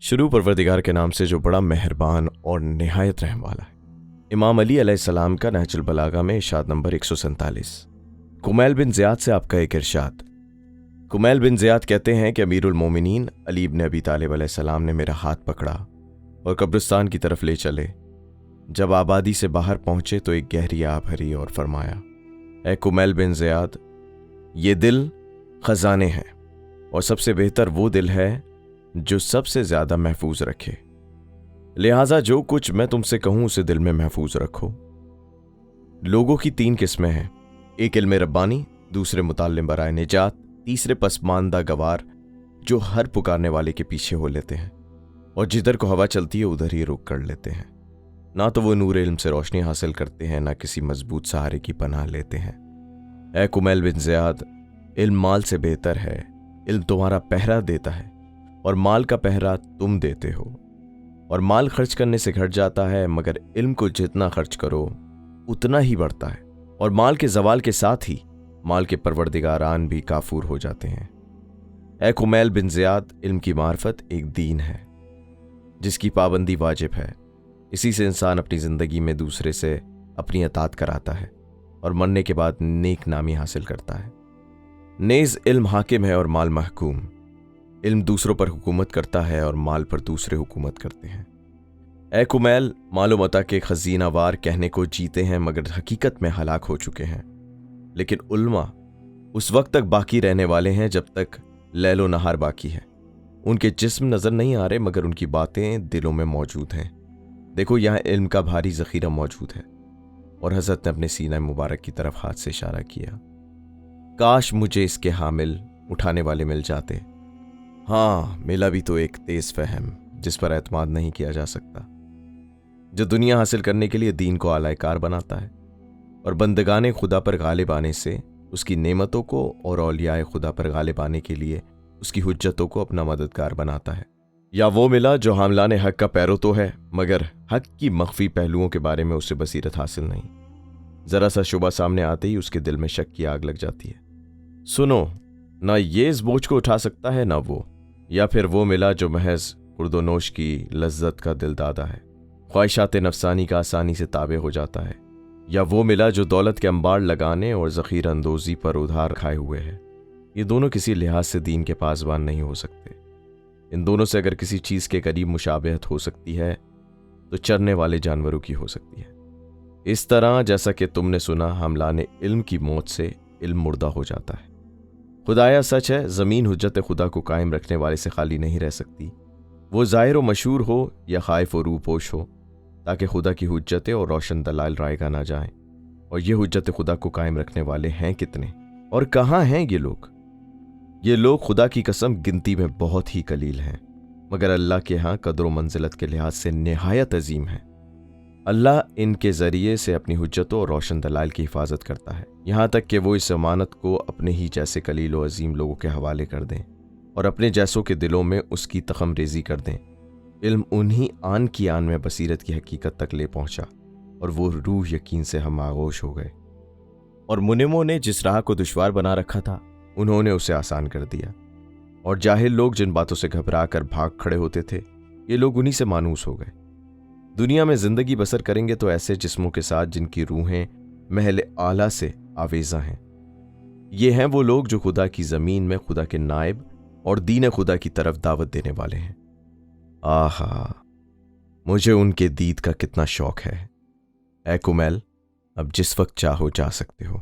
शुरू परवरदिगार के नाम से जो बड़ा मेहरबान और निहायत रहम वाला है। इमाम अली अलैहिस्सलाम का नहजुल बलागा में इरशाद नंबर 147। कुमैल बिन ज़ियाद से आपका एक इरशाद। कुमैल बिन ज़ियाद कहते हैं कि अमीरुल मोमिनीन अली इब्न अबी तालिब अलैहिस्सलाम ने मेरा हाथ पकड़ा और कब्रिस्तान की तरफ ले चले। जब आबादी से बाहर पहुंचे तो एक गहरी आह भरी और फरमाया, ए कुमैल बिन ज़ियाद, ये दिल खजाने हैं और सबसे बेहतर वो दिल है जो सबसे ज्यादा महफूज रखे, लिहाजा जो कुछ मैं तुमसे कहूं उसे दिल में महफूज रखो। लोगों की 3 किस्में हैं, एक इल्म रब्बानी, दूसरे मुताल्लिम बराए निजात, तीसरे पसमानदा गवार जो हर पुकारने वाले के पीछे हो लेते हैं और जिधर को हवा चलती है उधर ही रुक कर लेते हैं। ना तो वो नूर इल्म से रोशनी हासिल करते हैं, ना किसी मजबूत सहारे की पनाह लेते हैं। ए कुमैल बिन ज़ियाद, इल्म माल से बेहतर है। इल्म तुम्हारा पहरा देता है और माल का पहरा तुम देते हो। और माल खर्च करने से घट जाता है, मगर इल्म को जितना खर्च करो उतना ही बढ़ता है। और माल के जवाल के साथ ही माल के परवरदिगारान भी काफूर हो जाते हैं। ए कुमैल बिन ज़ियाद, इल्म की मार्फत एक दीन है जिसकी पाबंदी वाजिब है। इसी से इंसान अपनी जिंदगी में दूसरे से अपनी अतात कराता है और मरने के बाद नेक नामी हासिल करता है। नेज़ इल्म हाकिम है और माल महकूम। इल्म दूसरों पर हुकूमत करता है और माल पर दूसरे हुकूमत करते हैं। ए कुमैल, मालो मता के खजीनावार कहने को जीते हैं मगर हकीकत में हलाक हो चुके हैं। लेकिन उल्मा उस वक्त तक बाकी रहने वाले हैं जब तक लैलो नहार बाकी है। उनके जिस्म नजर नहीं आ रहे मगर उनकी बातें दिलों में मौजूद हैं। देखो, यहाँ इल्म का भारी जखीरा मौजूद है। और हजरत ने अपने सीना मुबारक की तरफ हाथ से इशारा किया। काश मुझे इसके हामिल उठाने वाले मिल जाते। हाँ, मिला भी तो एक तेज फहम जिस पर एतमाद नहीं किया जा सकता, जो दुनिया हासिल करने के लिए दीन को आलायकार बनाता है और बंदगाने खुदा पर गालिब आने से उसकी नेमतों को और औलियाए खुदा पर गालिब आने के लिए उसकी हुज्जतों को अपना मददगार बनाता है। या वो मिला जो हामलाने हक का पैरो तो है मगर हक की मख्फी पहलुओं के बारे में उसे बसीरत हासिल नहीं। जरा सा शुबा सामने आते ही उसके दिल में शक की आग लग जाती है। सुनो, ना ये इस बोझ को उठा सकता है ना वो। या फिर वो मिला जो महज खुर्दोनोश की लज्जत का दिलदादा है, ख्वाहिशात नफसानी का आसानी से ताबे हो जाता है। या वो मिला जो दौलत के अंबार लगाने और ज़ख़ीर अंदोज़ी पर उधार खाए हुए है। ये दोनों किसी लिहाज से दीन के पासबान नहीं हो सकते। इन दोनों से अगर किसी चीज़ के करीब मुशाबहत हो सकती है तो चरने वाले जानवरों की हो सकती है। इस तरह जैसा कि तुमने सुना, हमलाने इल्म की मौत से इल्म मुर्दा हो जाता है। खुदाया सच है, ज़मीन हुज्जत खुदा को कायम रखने वाले से खाली नहीं रह सकती, वो ज़ाहिर व मशहूर हो या खाइफ व रूपोश हो, ताकि खुदा की हुज्जतें और रोशन दलाइल रायगा ना जाएं। और ये हुज्जत खुदा को कायम रखने वाले हैं कितने और कहाँ हैं ये लोग? ये लोग खुदा की कसम गिनती में बहुत ही कलील हैं, मगर अल्लाह के यहाँ कदर व मंजिलत के लिहाज से निहायत अजीम हैं। अल्लाह इनके ज़रिए से अपनी हुज्जतों और रोशन दलाइल की हिफाजत करता है, यहाँ तक कि वो इस अमानत को अपने ही जैसे कलील व अजीम लोगों के हवाले कर दें और अपने जैसों के दिलों में उसकी तखम रेजी कर दें। इल्म उन्हीं आन की आन में बसीरत की हकीकत तक ले पहुँचा और वो रूह यकीन से हम आगोश हो गए। और मुनिमों ने जिस राह को दुश्वार बना रखा था उन्होंने उसे आसान कर दिया। और जाहिल लोग जिन बातों से घबरा कर भाग खड़े होते थे, ये लोग उन्हीं से मानूस हो गए। दुनिया में जिंदगी बसर करेंगे तो ऐसे जिस्मों के साथ जिनकी रूहें महल आला से आवेजा हैं। ये हैं वो लोग जो खुदा की ज़मीन में खुदा के नायब और दीन खुदा की तरफ दावत देने वाले हैं। आहा, मुझे उनके दीद का कितना शौक है। ए कुमैल, अब जिस वक्त चाहो जा सकते हो।